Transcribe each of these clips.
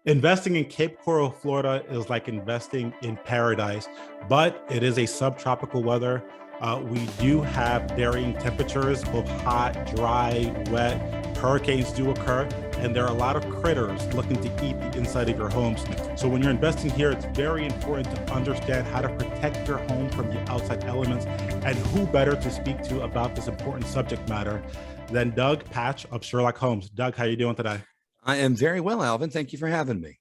Investing in Cape Coral, Florida is like investing in paradise, but it is a subtropical weather. We do have varying temperatures, both hot, dry, wet. Hurricanes do occur, and there are a lot of critters looking to eat the inside of your homes. So when you're investing here, it's very important to understand how to protect your home from the outside elements. And who better to speak to about this important subject matter than Doug Patch of Sherlock Homes. Doug, how are you doing today? I am very well, Alvin. Thank you for having me.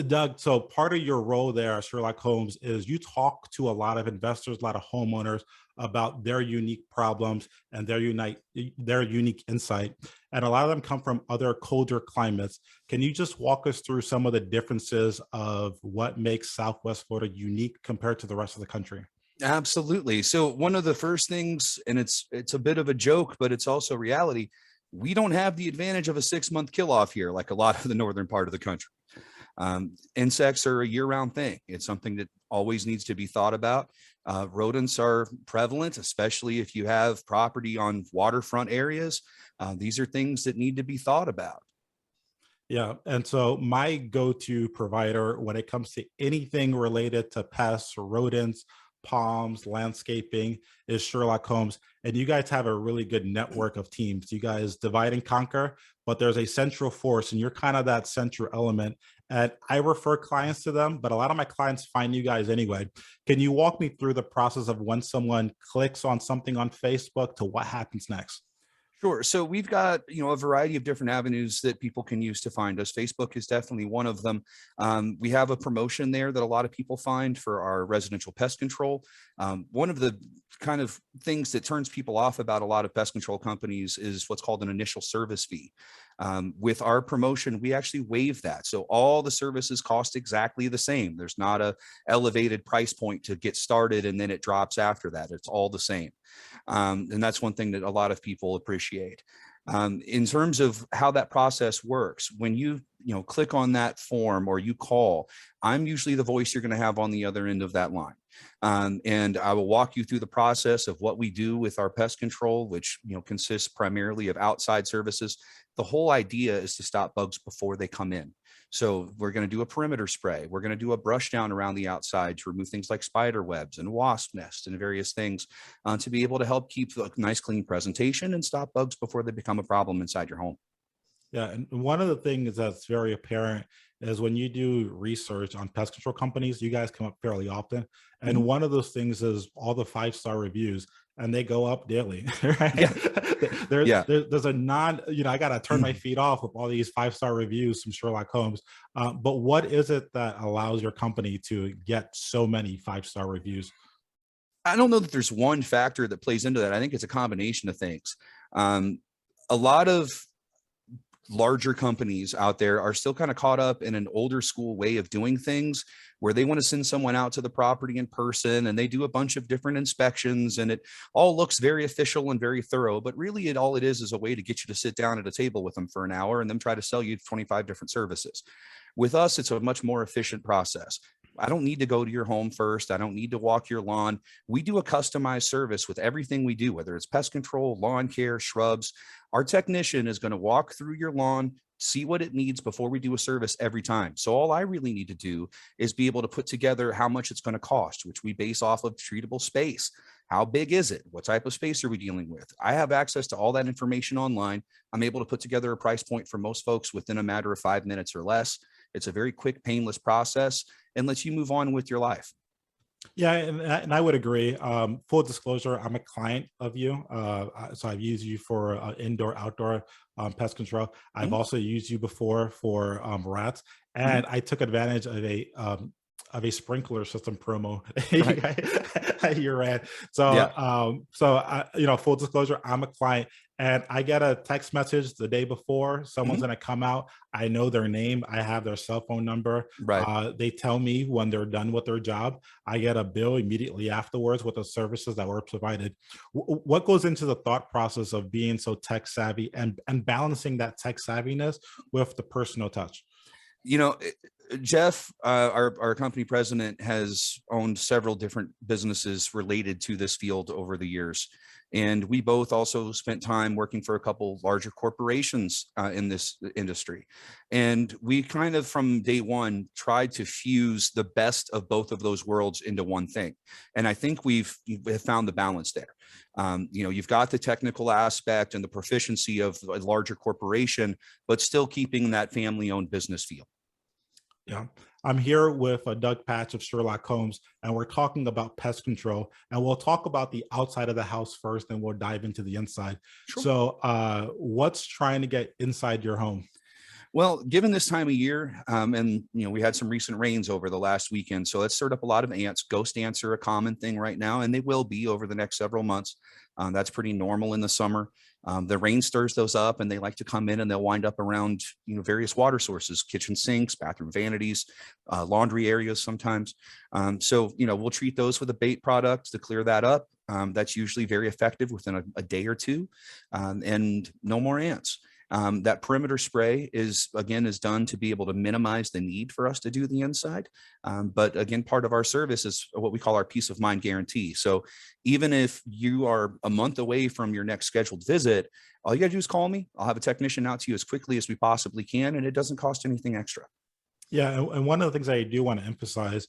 Doug, so part of your role there at Sherlock Holmes is you talk to a lot of investors, a lot of homeowners about their unique problems and their unique insight. And a lot of them come from other colder climates. Can you just walk us through some of the differences of what makes Southwest Florida unique compared to the rest of the country? Absolutely. So one of the first things, and it's a bit of a joke, but it's also reality. We don't have the advantage of a 6-month kill off here, like a lot of the northern part of the country. Insects are a year-round thing. It's something that always needs to be thought about. Rodents are prevalent, especially if you have property on waterfront areas. These are things that need to be thought about. Yeah. And so my go-to provider when it comes to anything related to pests, rodents, palms, landscaping is Sherlock Holmes. And you guys have a really good network of teams. You guys divide and conquer, but there's a central force and you're kind of that central element. And I refer clients to them, but a lot of my clients find you guys anyway. Can you walk me through the process of when someone clicks on something on Facebook to what happens next? Sure. So we've got, a variety of different avenues that people can use to find us. Facebook is definitely one of them. We have a promotion there that a lot of people find for our residential pest control. One of the kind of things that turns people off about a lot of pest control companies is what's called an initial service fee. With our promotion, we actually waive that. So all the services cost exactly the same. There's not a elevated price point to get started and then it drops after that. It's all the same. And that's one thing that a lot of people appreciate. In terms of how that process works, when you click on that form or you call, I'm usually the voice you're going to have on the other end of that line. And I will walk you through the process of what we do with our pest control, which consists primarily of outside services. The whole idea is to stop bugs before they come in. So we're going to do a perimeter spray. We're going to do a brush down around the outside to remove things like spider webs and wasp nests and various things to be able to help keep a nice, clean presentation and stop bugs before they become a problem inside your home. Yeah, and one of the things that's very apparent is when you do research on pest control companies, you guys come up fairly often. Mhm. And one of those things is all the 5-star reviews, and they go up daily, right? Yeah. Yeah. There's a non, I got to turn my feet off with all these 5-star reviews from Sherlock Holmes. But what is it that allows your company to get so many 5-star reviews? I don't know that there's one factor that plays into that. I think it's a combination of things. A lot of larger companies out there are still kind of caught up in an older school way of doing things where they want to send someone out to the property in person and they do a bunch of different inspections and it all looks very official and very thorough, but really all it is a way to get you to sit down at a table with them for an hour and them try to sell you 25 different services. With us, it's a much more efficient process. I don't need to go to your home first. I don't need to walk your lawn. We do a customized service with everything we do, whether it's pest control, lawn care, shrubs. Our technician is going to walk through your lawn, see what it needs before we do a service every time. So all I really need to do is be able to put together how much it's going to cost, which we base off of treatable space. How big is it? What type of space are we dealing with? I have access to all that information online. I'm able to put together a price point for most folks within a matter of 5 minutes or less. It's a very quick, painless process and lets you move on with your life. Yeah, and I would agree. Full disclosure, I'm a client of you. So I've used you for indoor, outdoor pest control. I've Mhm. also used you before for rats, Mhm. and I took advantage of a sprinkler system promo Right. you ran. Yeah. Full disclosure, I'm a client, and I get a text message the day before someone's Mhm. going to come out. I know their name, I have their cell phone number. Right. They tell me when they're done with their job. I get a bill immediately afterwards with the services that were provided. What goes into the thought process of being so tech savvy and balancing that tech savviness with the personal touch? You know, Jeff, our company president, has owned several different businesses related to this field over the years. And we both also spent time working for a couple larger corporations in this industry. And we kind of from day one tried to fuse the best of both of those worlds into one thing. And I think we've found the balance there. You've got the technical aspect and the proficiency of a larger corporation, but still keeping that family-owned business feel. Yeah. I'm here with Doug Patch of Sherlock Homes, and we're talking about pest control. And we'll talk about the outside of the house first, and we'll dive into the inside. Sure. So, what's trying to get inside your home? Well, given this time of year, and we had some recent rains over the last weekend, so that's stirred up a lot of ants. Ghost ants are a common thing right now, and they will be over the next several months. That's pretty normal in the summer. The rain stirs those up, and they like to come in and they'll wind up around various water sources, kitchen sinks, bathroom vanities, laundry areas sometimes. So we'll treat those with a bait product to clear that up. That's usually very effective within a day or two, and no more ants. That perimeter spray is done to be able to minimize the need for us to do the inside. But again, part of our service is what we call our peace of mind guarantee. So even if you are a month away from your next scheduled visit, all you got to do is call me. I'll have a technician out to you as quickly as we possibly can, and it doesn't cost anything extra. Yeah. And one of the things I do want to emphasize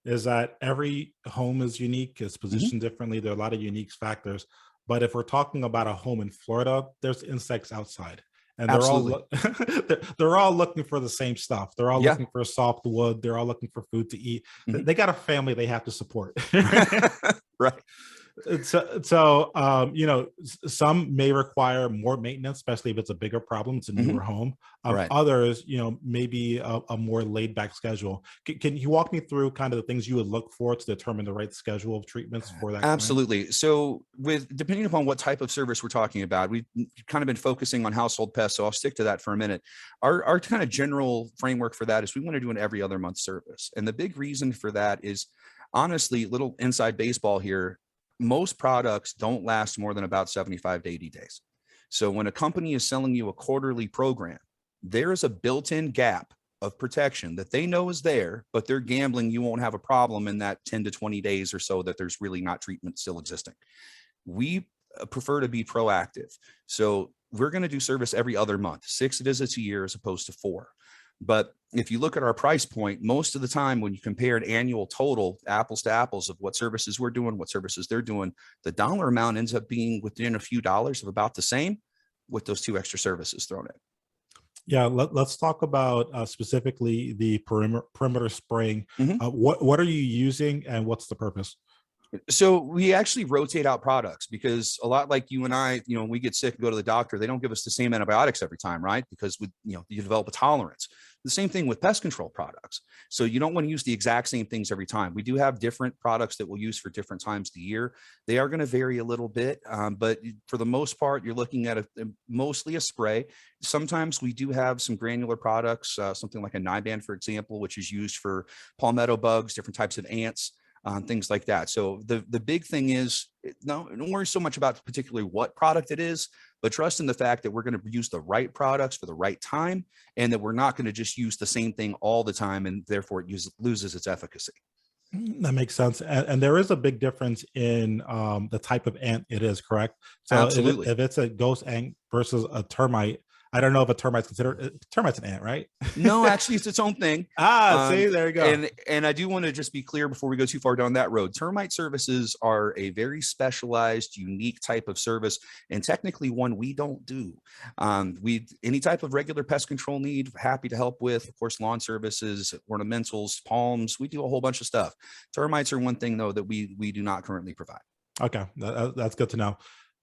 is that every home is unique, it's positioned differently. There are a lot of unique factors. But if we're talking about a home in Florida, there's insects outside. And Absolutely. they're all looking for the same stuff. They're all Yeah. looking for soft wood. They're all looking for food to eat. Mhm. They got a family they have to support. Right. Some may require more maintenance, especially if it's a bigger problem, it's a newer home. Right. Others, maybe a more laid back schedule. Can you walk me through kind of the things you would look for to determine the right schedule of treatments for that client? Absolutely. So depending upon what type of service we're talking about, we've kind of been focusing on household pests. So I'll stick to that for a minute. Our kind of general framework for that is we want to do an every other month service. And the big reason for that is honestly, little inside baseball here. Most products don't last more than about 75 to 80 days. So when a company is selling you a quarterly program, there is a built-in gap of protection that they know is there, but they're gambling you won't have a problem in that 10 to 20 days or so that there's really not treatment still existing. We prefer to be proactive. So we're going to do service every other month, 6 visits a year as opposed to 4. But if you look at our price point, most of the time when you compare an annual total, apples to apples, of what services we're doing, what services they're doing, the dollar amount ends up being within a few dollars of about the same with those 2 extra services thrown in. Yeah, let's talk about specifically the perimeter spraying. What are you using and what's the purpose? So we actually rotate out products because a lot like you and I, when we get sick and go to the doctor, they don't give us the same antibiotics every time, right? Because you develop a tolerance. The same thing with pest control products. So you don't want to use the exact same things every time. We do have different products that we'll use for different times of the year. They are going to vary a little bit, but for the most part, you're looking at mostly a spray. Sometimes we do have some granular products, something like a Nyban, for example, which is used for palmetto bugs, different types of ants. Things like that. So the big thing is don't worry so much about particularly what product it is, but trust in the fact that we're going to use the right products for the right time, and that we're not going to just use the same thing all the time, and therefore it loses its efficacy. That makes sense. And there is a big difference in the type of ant it is, correct? So Absolutely. if it's a ghost ant versus a termite, I don't know if a termite's considered, termite's an ant, right? No, actually, it's its own thing. See, there you go. And I do want to just be clear before we go too far down that road. Termite services are a very specialized, unique type of service, and technically one we don't do. Any type of regular pest control need, happy to help with. Of course, lawn services, ornamentals, palms. We do a whole bunch of stuff. Termites are one thing though that we do not currently provide. Okay, that's good to know.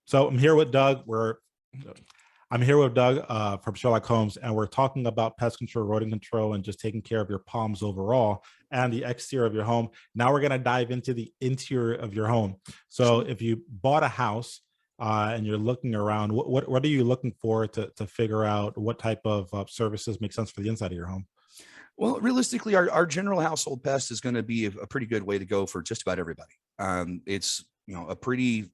So I'm here with Doug. I'm here with Doug from Sherlock Homes, and we're talking about pest control, rodent control, and just taking care of your palms overall and the exterior of your home. Now we're going to dive into the interior of your home. So if you bought a house and you're looking around, what are you looking for to figure out what type of services make sense for the inside of your home? Well, realistically, our general household pest is going to be a pretty good way to go for just about everybody. It's a pretty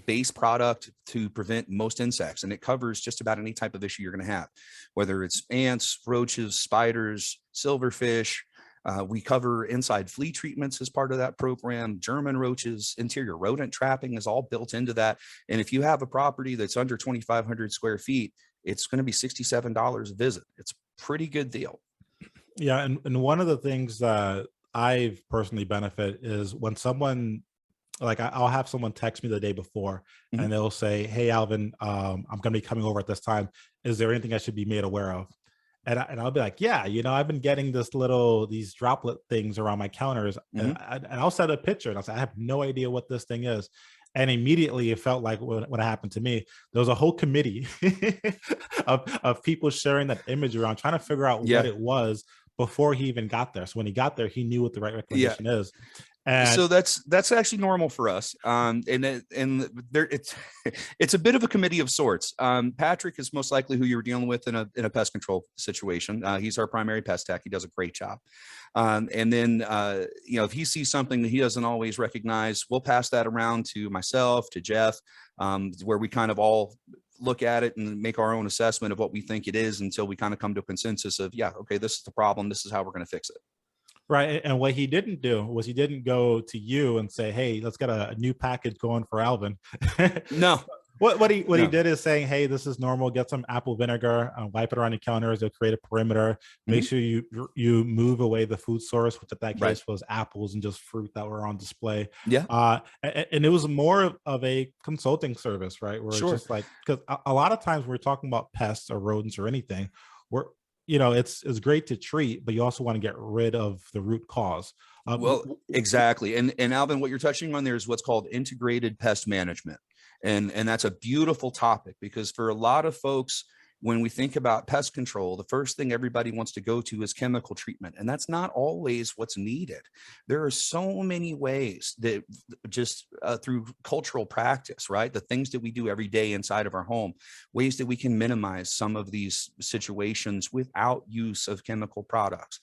base product to prevent most insects, and it covers just about any type of issue you're going to have, whether it's ants, roaches, spiders, silverfish, We cover inside flea treatments as part of that program. German roaches, interior rodent trapping is all built into that. And if you have a property that's under 2,500 square feet, it's going to be $67 a visit. It's a pretty good deal. Yeah, and one of the things that I've personally benefit is when someone, like I'll have someone text me the day before Mhm. and they'll say, "Hey Alvin, I'm gonna be coming over at this time. Is there anything I should be made aware of?" And I'll be like, "Yeah, I've been getting these droplet things around my counters," Mhm. and I'll send a picture and I'll say, "I have no idea what this thing is." And immediately it felt like when it happened to me, there was a whole committee of people sharing that image around, trying to figure out what Yeah. it was before he even got there. So when he got there, he knew what the right Yeah. recommendation is. And So that's actually normal for us. And there it's it's a bit of a committee of sorts. Patrick is most likely who you're dealing with in a pest control situation. He's our primary pest tech. He does a great job. And then if he sees something that he doesn't always recognize, we'll pass that around to myself, to Jeff, where we kind of all look at it and make our own assessment of what we think it is until we kind of come to a consensus of, yeah, okay, this is the problem. This is how we're going to fix it. right. And what he didn't do was he didn't go to you and say, "Hey, let's get a new package going for Alvin." No, What he no. did is saying, "Hey, this is normal. Get some apple vinegar, wipe it around the counters. It'll create a perimeter. Make Mhm. sure you move away the food source, which at that Right. case was apples and just fruit that were on display." Yeah, And it was more of a consulting service, right? Where it's sure. just like, because a lot of times when we're talking about pests or rodents or anything, we're it's great to treat, but you also want to get rid of the root cause. Well, exactly. And Alvin, what you're touching on there is what's called integrated pest management. And that's a beautiful topic because for a lot of folks, when we think about pest control, the first thing everybody wants to go to is chemical treatment. And that's not always what's needed. There are so many ways that just through cultural practice, right? The things that we do every day inside of our home, ways that we can minimize some of these situations without use of chemical products.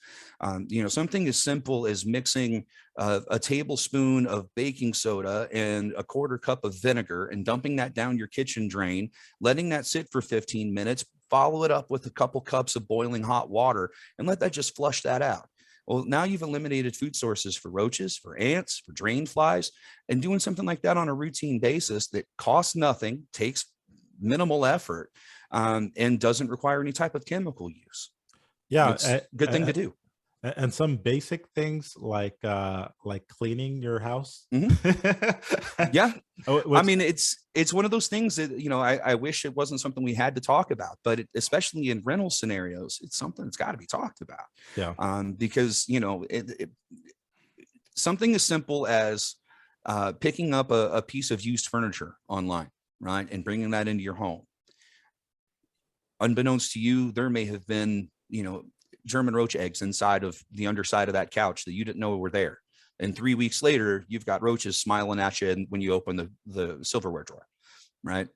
Something as simple as mixing a tablespoon of baking soda and a quarter cup of vinegar and dumping that down your kitchen drain, letting that sit for 15 minutes, follow it up with a couple cups of boiling hot water, and let that just flush that out. Well, now you've eliminated food sources for roaches, for ants, for drain flies, and doing something like that on a routine basis that costs nothing, takes minimal effort, and doesn't require any type of chemical use. It's Yeah, a good thing to do. and some basic things like cleaning your house. Mhm. Yeah. I Which mean, it's one of those things that, I wish it wasn't something we had to talk about, but especially in rental scenarios, it's something that's got to be talked about. Yeah. Because, something as simple as picking up a piece of used furniture online, right? And bringing that into your home. Unbeknownst to you, there may have been, German roach eggs inside of the underside of that couch that you didn't know were there. And 3 weeks later, you've got roaches smiling at you when you open the silverware drawer, right?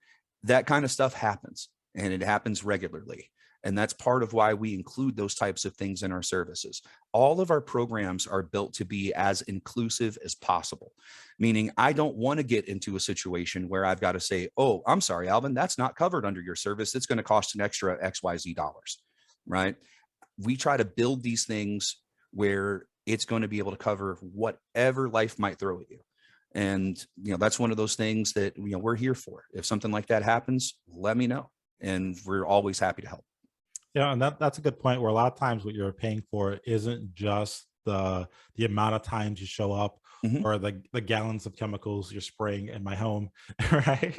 That kind of stuff happens, and it happens regularly. And that's part of why we include those types of things in our services. All of our programs are built to be as inclusive as possible, meaning I don't want to get into a situation where I've got to say, "Oh, I'm sorry, Alvin, that's not covered under your service. It's going to cost an extra XYZ dollars," right? We try to build these things where it's going to be able to cover whatever life might throw at you. And, that's one of those things that, we're here for. If something like that happens, let me know. And we're always happy to help. Yeah, and that's a good point where a lot of times what you're paying for isn't just the amount of times you show up Mhm. or the gallons of chemicals you're spraying in my home, right?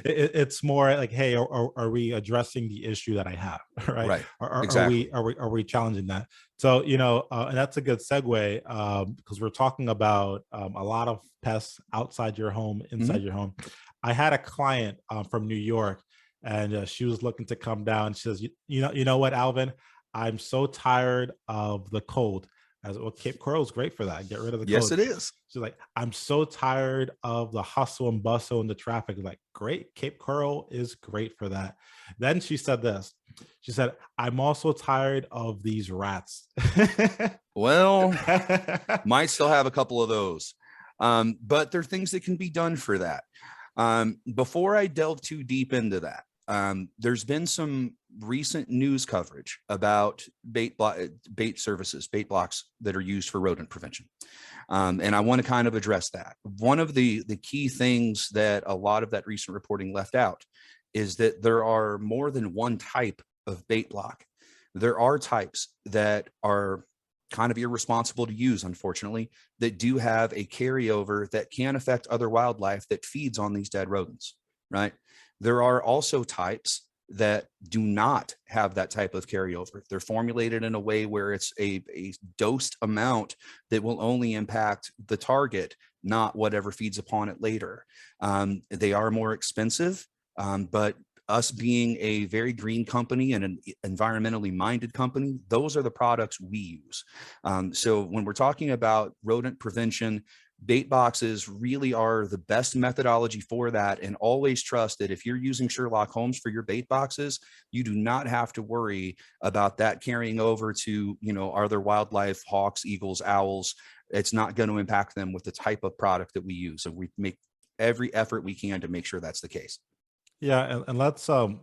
It's more like, hey, are we addressing the issue that I have, right? Right. Are we Exactly. are we challenging that? So and that's a good segue because we're talking about a lot of pests outside your home, inside Mhm. your home. I had a client from New York and she was looking to come down. She says, you know what, Alvin, I'm so tired of the cold. As well, Cape Coral is great for that. Get rid of the Yes, cold. it is. She's like, I'm so tired of the hustle and bustle and the traffic. Like, great, Cape Coral is great for that. Then she said this. She said, I'm also tired of these rats. Well, might still have a couple of those. But there are things that can be done for that. Before I delve too deep into that, There's been some recent news coverage about bait services, bait blocks that are used for rodent prevention. And I want to kind of address that. One of the key things that a lot of that recent reporting left out is that there are more than one type of bait block. There are types that are kind of irresponsible to use, unfortunately, that do have a carryover that can affect other wildlife that feeds on these dead rodents, right? There are also types that do not have that type of carryover. They're formulated in a way where it's a dosed amount that will only impact the target, not whatever feeds upon it later. They are more expensive, but us being a very green company and an environmentally minded company, those are the products we use. So when we're talking about rodent prevention, bait boxes really are the best methodology for that. And always trust that if you're using Sherlock Homes for your bait boxes, you do not have to worry about that carrying over to, other wildlife, hawks, eagles, owls. It's not going to impact them with the type of product that we use. And we make every effort we can to make sure that's the case. Yeah, and let's I'm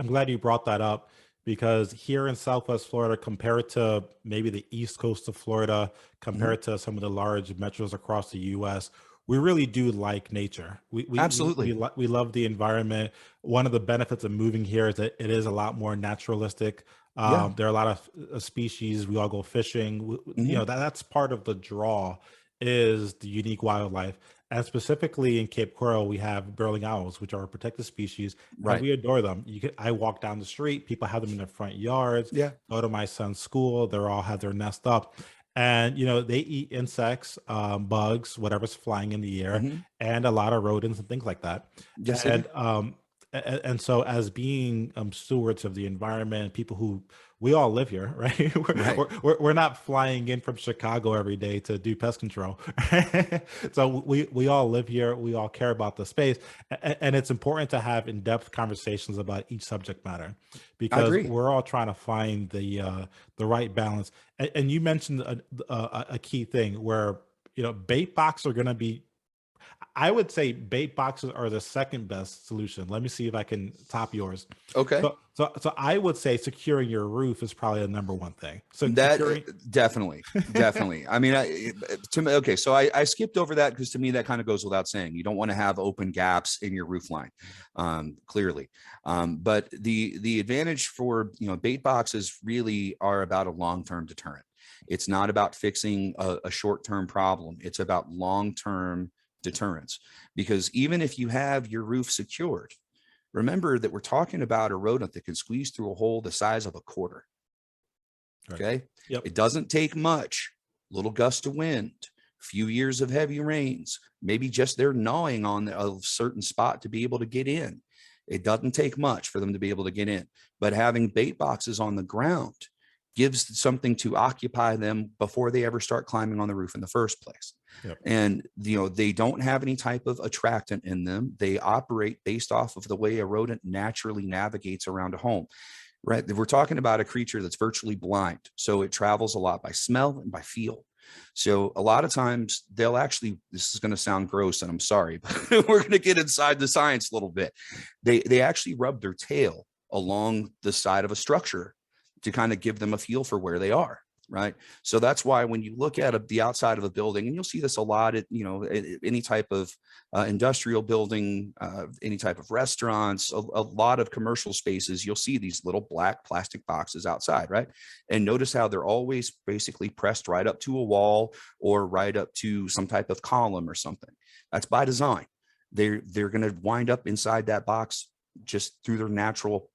glad you brought that up because here in Southwest Florida, compared to maybe the East Coast of Florida, Mhm. compared to some of the large metros across the US, we really do like nature. Absolutely. We love the environment. One of the benefits of moving here is that it is a lot more naturalistic. Yeah. There are a lot of species. We all go fishing. Mhm. That's part of the draw is the unique wildlife. And specifically in Cape Coral, we have burrowing owls, which are a protected species, and Right. we adore them. I walk down the street, people have them in their front yards. Yeah. Go to my son's school, they're all have their nest up, and they eat insects, bugs, whatever's flying in the air, Mhm. and a lot of rodents and things like that. Yes, they do. And and so as being stewards of the environment, people who we all live here, right? Right. We're not flying in from Chicago every day to do pest control. Right? So we all live here. We all care about the space, and it's important to have in-depth conversations about each subject matter I because agree. we're all trying to find the right balance. And you mentioned a key thing where bait box are going to be. I would say bait boxes are the second best solution. Let me see if I can top yours. Okay. So I would say securing your roof is probably the number one thing. So That securing. definitely, definitely. I mean, to me, okay. So I skipped over that because to me that kind of goes without saying. You don't want to have open gaps in your roof line, clearly. But the advantage for bait boxes really are about a long-term deterrent. It's not about fixing a short-term problem. It's about long-term deterrence. Because even if you have your roof secured, remember that we're talking about a rodent that can squeeze through a hole the size of a quarter. Right. Okay. Yep. It doesn't take much, little gust of wind, few years of heavy rains, maybe just they're gnawing on a certain spot to be able to get in. It doesn't take much for them to be able to get in, but having bait boxes on the ground gives something to occupy them before they ever start climbing on the roof in the first place. Yep. And they don't have any type of attractant in them. They operate based off of the way a rodent naturally navigates around a home. Right. We're talking about a creature that's virtually blind. So it travels a lot by smell and by feel. So a lot of times they'll actually, this is going to sound gross and I'm sorry, but we're going to get inside the science a little bit. They actually rub their tail along the side of a structure to kind of give them a feel for where they are. Right. So that's why when you look at the outside of a building, and you'll see this a lot at, any type of industrial building, any type of restaurants, a lot of commercial spaces, you'll see these little black plastic boxes outside. Right. And notice how they're always basically pressed right up to a wall or right up to some type of column or something. That's by design. They're going to wind up inside that box just through their natural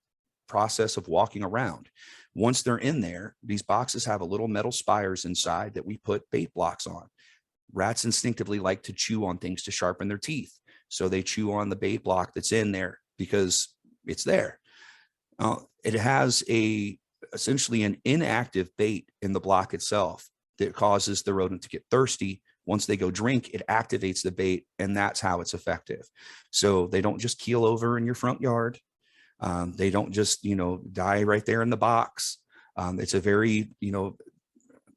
process of walking around. Once they're in there, these boxes have a little metal spires inside that we put bait blocks on. Rats instinctively like to chew on things to sharpen their teeth. So they chew on the bait block that's in there because it's there. It has essentially an inactive bait in the block itself that causes the rodent to get thirsty. Once they go drink, it activates the bait, and that's how it's effective. So they don't just keel over in your front yard. They don't just, die right there in the box. It's a very,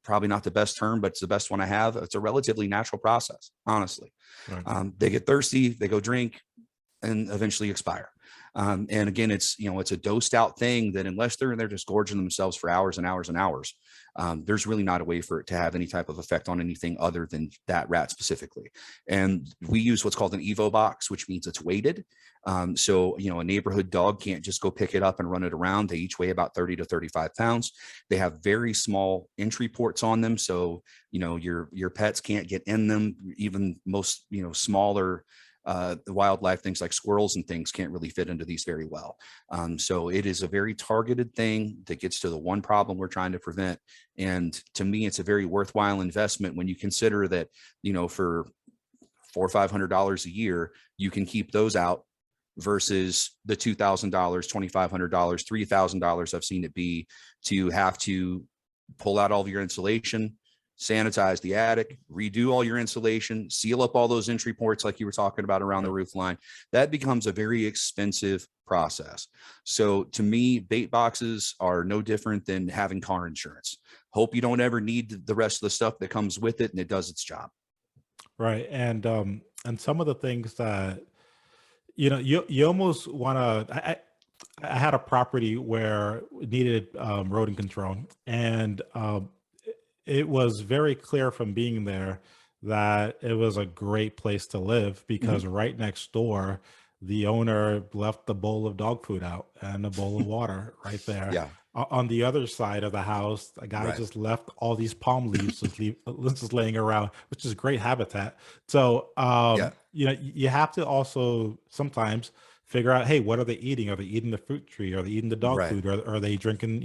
probably not the best term, but it's the best one I have. It's a relatively natural process, honestly. Right. They get thirsty, they go drink, and eventually expire. And again, it's, it's a dosed out thing that unless they're in there just gorging themselves for hours and hours and hours, there's really not a way for it to have any type of effect on anything other than that rat specifically. And we use what's called an Evo box, which means it's weighted. So, a neighborhood dog can't just go pick it up and run it around. They each weigh about 30 to 35 pounds. They have very small entry ports on them. So, your pets can't get in them. Even most, smaller wildlife, things like squirrels and things, can't really fit into these very well. So it is a very targeted thing that gets to the one problem we're trying to prevent. And to me, it's a very worthwhile investment when you consider that, for $400 or $500 a year, you can keep those out versus the $2,000, $2,500, $3,000 I've seen it be to have to pull out all of your insulation, sanitize the attic, redo all your insulation, seal up all those entry ports like you were talking about around the roof line. That becomes a very expensive process. So to me, bait boxes are no different than having car insurance. Hope you don't ever need the rest of the stuff that comes with it, and it does its job. Right. And some of the things that, you almost want to, I had a property where it needed rodent control, and it was very clear from being there that it was a great place to live because right next door, the owner left the bowl of dog food out and a bowl of water right there. Yeah. On the other side of the house, a guy Right. just left all these palm leaves just laying around, which is great habitat. So, Yeah. you have to also sometimes figure out, hey, what are they eating? Are they eating the fruit tree? Are they eating the dog Right. food? Or are they drinking,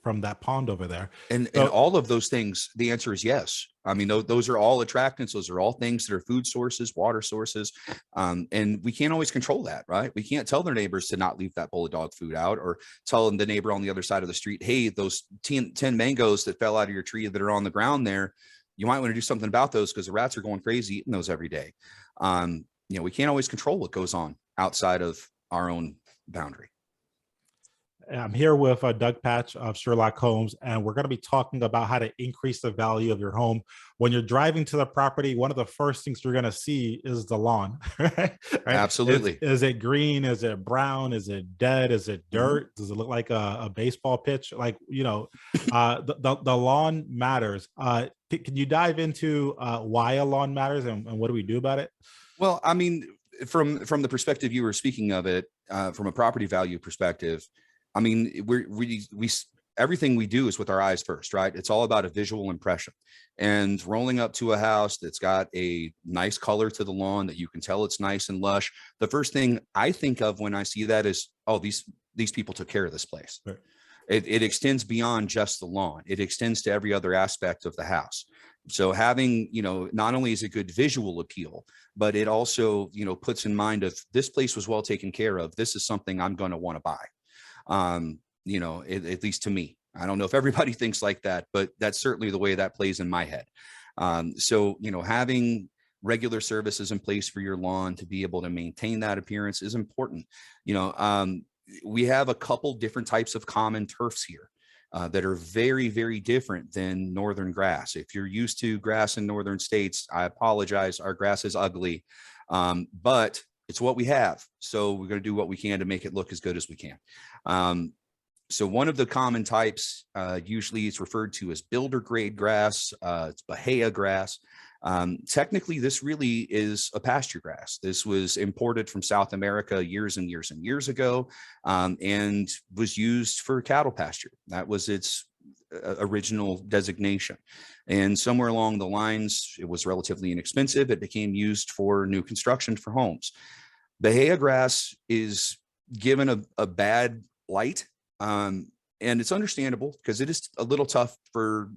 from that pond over there? And So, all of those things, the answer is yes. I mean, those are all attractants. Those are all things that are food sources, water sources. And we can't always control that, right? We can't tell their neighbors to not leave that bowl of dog food out, or tell the neighbor on the other side of the street, hey, those 10 mangoes that fell out of your tree that are on the ground there, you might want to do something about those because the rats are going crazy eating those every day. We can't always control what goes on outside of our own boundary. I'm here with Doug Patch of Sherlock Homes, and we're going to be talking about how to increase the value of your home. When you're driving to the property, one of the first things you're going to see is the lawn. Right? Absolutely. Is it green? Is it brown? Is it dead? Is it Mhm. dirt? Does it look like a baseball pitch? Like, the lawn matters. Can you dive into why a lawn matters, and what do we do about it? Well, I mean, from the perspective you were speaking of it, from a property value perspective, I mean, everything we do is with our eyes first, right? It's all about a visual impression. And rolling up to a house that's got a nice color to the lawn that you can tell it's nice and lush, the first thing I think of when I see that is, oh, these people took care of this place. Right. It extends beyond just the lawn. It extends to every other aspect of the house. So having, not only is it good visual appeal, but it also, puts in mind of this place was well taken care of. This is something I'm going to want to buy. At least to me. I don't know if everybody thinks like that, but that's certainly the way that plays in my head. So, having regular services in place for your lawn to be able to maintain that appearance is important. We have a couple different types of common turfs here that are very, very different than northern grass. If you're used to grass in northern states, I apologize. Our grass is ugly, but it's what we have. So we're going to do what we can to make it look as good as we can. So one of the common types, usually it's referred to as builder grade grass. It's Bahia grass. Technically, this really is a pasture grass. This was imported from South America years and years and years ago, and was used for cattle pasture. That was its original designation. And somewhere along the lines, it was relatively inexpensive. It became used for new construction for homes. Bahia grass is given a bad light, and it's understandable because it is a little tough for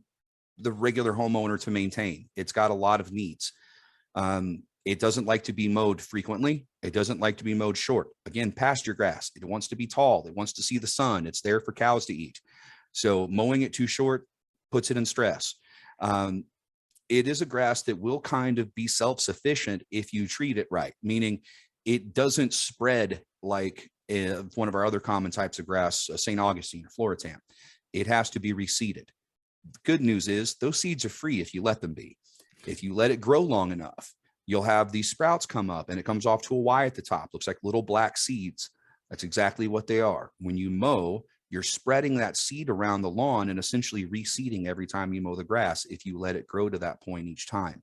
the regular homeowner to maintain. It's got a lot of needs. It doesn't like to be mowed frequently. It doesn't like to be mowed short. Again, pasture grass. It wants to be tall. It wants to see the sun. It's there for cows to eat. So mowing it too short puts it in stress. It is a grass that will kind of be self-sufficient if you treat it right, meaning it doesn't spread like one of our other common types of grass, St. Augustine or Floritan. It has to be reseeded. The good news is those seeds are free if you let them be. If you let it grow long enough, you'll have these sprouts come up and it comes off to a Y at the top. Looks like little black seeds. That's exactly what they are. When you mow, you're spreading that seed around the lawn and essentially reseeding every time you mow the grass if you let it grow to that point each time.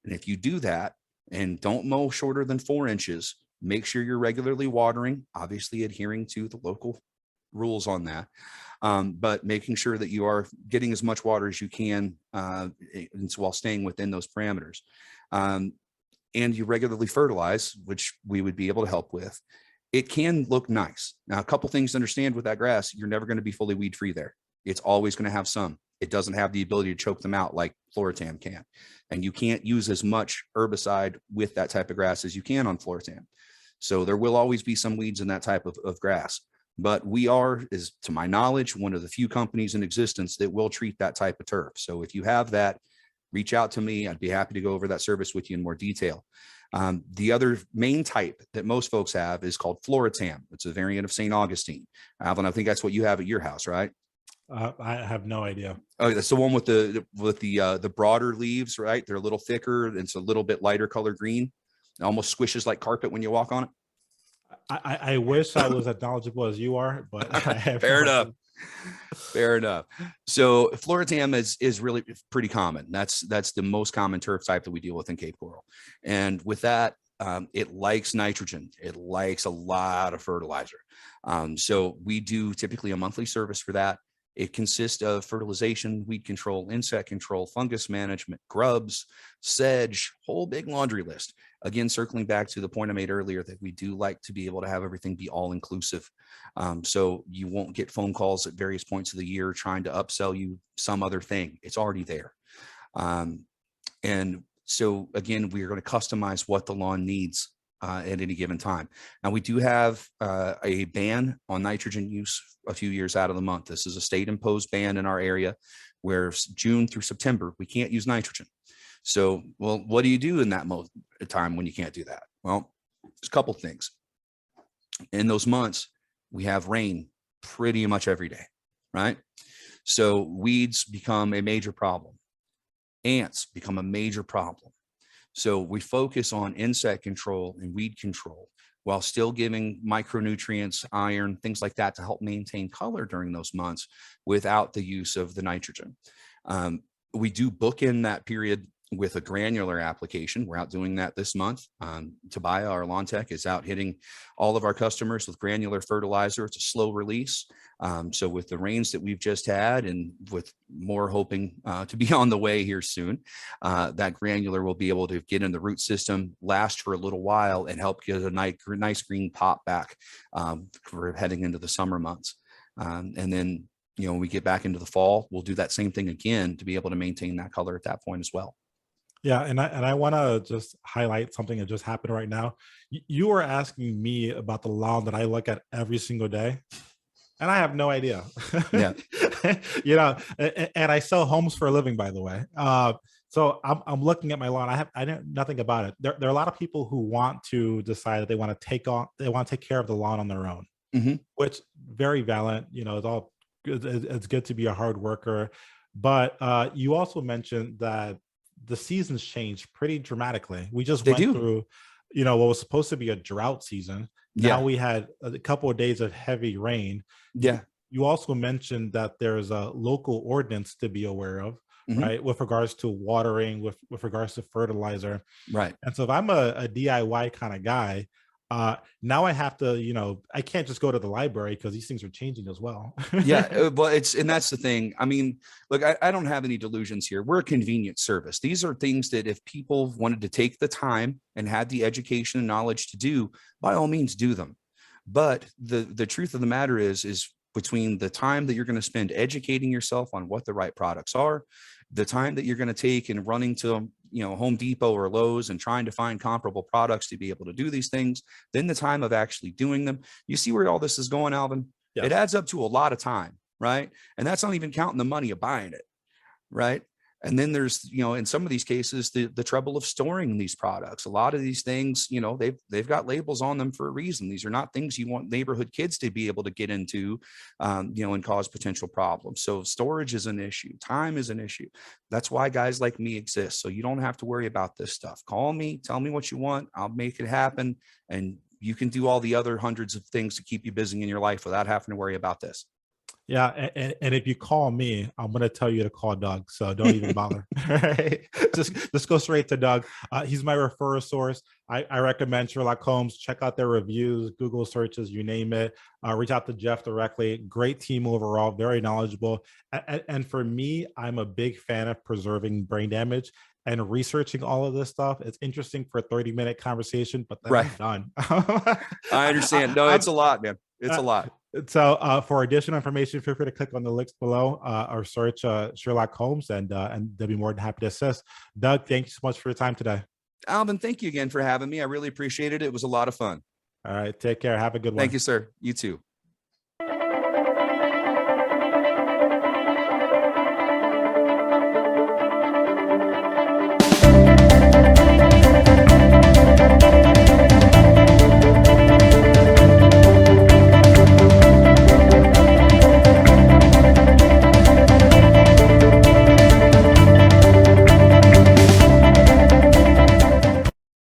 And if you do that and don't mow shorter than 4 inches, make sure you're regularly watering, obviously adhering to the local rules on that. But making sure that you are getting as much water as you can while staying within those parameters. And you regularly fertilize, which we would be able to help with. It can look nice. Now, a couple things to understand with that grass, you're never going to be fully weed free there. It's always going to have some. It doesn't have the ability to choke them out like Floratam can. And you can't use as much herbicide with that type of grass as you can on Floratam. So there will always be some weeds in that type of grass. But we are, is to my knowledge, one of the few companies in existence that will treat that type of turf. So if you have that, reach out to me. I'd be happy to go over that service with you in more detail. The other main type that most folks have is called Floratam. It's a variant of St. Augustine. Alvin, I think that's what you have at your house, right? I have no idea. Oh, that's the one with the broader leaves, right? They're a little thicker. And it's a little bit lighter color green. It almost squishes like carpet when you walk on it. I wish I was as knowledgeable as you are, but I have fair enough. Fair enough. So Floratam is really pretty common. That's the most common turf type that we deal with in Cape Coral. And with that, it likes nitrogen. It likes a lot of fertilizer. So we do typically a monthly service for that. It consists of fertilization, weed control, insect control, fungus management, grubs, sedge, whole big laundry list. Again, circling back to the point I made earlier that we do like to be able to have everything be all inclusive. So you won't get phone calls at various points of the year trying to upsell you some other thing. It's already there. And so again, we are going to customize what the lawn needs at any given time. Now we do have a ban on nitrogen use a few years out of the month. This is a state imposed ban in our area where June through September, we can't use nitrogen. So, well, what do you do in that time when you can't do that? Well, there's a couple things. In those months, we have rain pretty much every day, right? So weeds become a major problem. Ants become a major problem. So we focus on insect control and weed control while still giving micronutrients, iron, things like that to help maintain color during those months without the use of the nitrogen. We do book in that period with a granular application. We're out doing that this month. Tobiah, our lawn tech, is out hitting all of our customers with granular fertilizer. It's a slow release. So with the rains that we've just had and with more hoping to be on the way here soon, that granular will be able to get in the root system, last for a little while, and help get a nice green pop back for heading into the summer months. And then, you know, when we get back into the fall, we'll do that same thing again to be able to maintain that color at that point as well. Yeah, and I want to just highlight something that just happened right now. You were asking me about the lawn that I look at every single day, and I have no idea. Yeah. You know, and I sell homes for a living, by the way. So I'm looking at my lawn. I know nothing about it. There are a lot of people who want to decide that they want to take care of the lawn on their own, which very valid. You know, it's good to be a hard worker, but you also mentioned that the seasons changed pretty dramatically. We just went through, you know, what was supposed to be a drought season. Now we had a couple of days of heavy rain. Yeah. You also mentioned that there's a local ordinance to be aware of, right? With regards to watering, with regards to fertilizer. Right. And so if I'm a DIY kind of guy, now I have to, you know, I can't just go to the library because these things are changing as well. Yeah, well, and that's the thing. I mean, look, I don't have any delusions here. We're a convenience service. These are things that if people wanted to take the time and had the education and knowledge to do, by all means do them. But the truth of the matter is between the time that you're going to spend educating yourself on what the right products are, the time that you're going to take and running to, you know, Home Depot or Lowe's and trying to find comparable products to be able to do these things, then the time of actually doing them. You see where all this is going, Alvin? It adds up to a lot of time, right? And that's not even counting the money of buying it, right? And then there's, in some of these cases, the trouble of storing these products. A lot of these things, they've got labels on them for a reason. These are not things you want neighborhood kids to be able to get into, and cause potential problems. So storage is an issue. Time is an issue. That's why guys like me exist. So you don't have to worry about this stuff. Call me, tell me what you want. I'll make it happen. And you can do all the other hundreds of things to keep you busy in your life without having to worry about this. Yeah, and if you call me, I'm gonna tell you to call Doug. So don't even bother. Right? Just go straight to Doug. He's my referral source. I recommend Sherlock Holmes. Check out their reviews, Google searches, you name it. Reach out to Jeff directly. Great team overall, very knowledgeable. And for me, I'm a big fan of preserving brain damage and researching all of this stuff. It's interesting for a 30-minute conversation, but then I'm done. I understand. No, it's a lot, man. It's a lot. So for additional information, feel free to click on the links below or search Sherlock Holmes, and they'll be more than happy to assist. Doug, thank you so much for your time today. Alvin, thank you again for having me. I really appreciate it. It was a lot of fun. All right, take care. Have a good one. Thank you, sir. You too.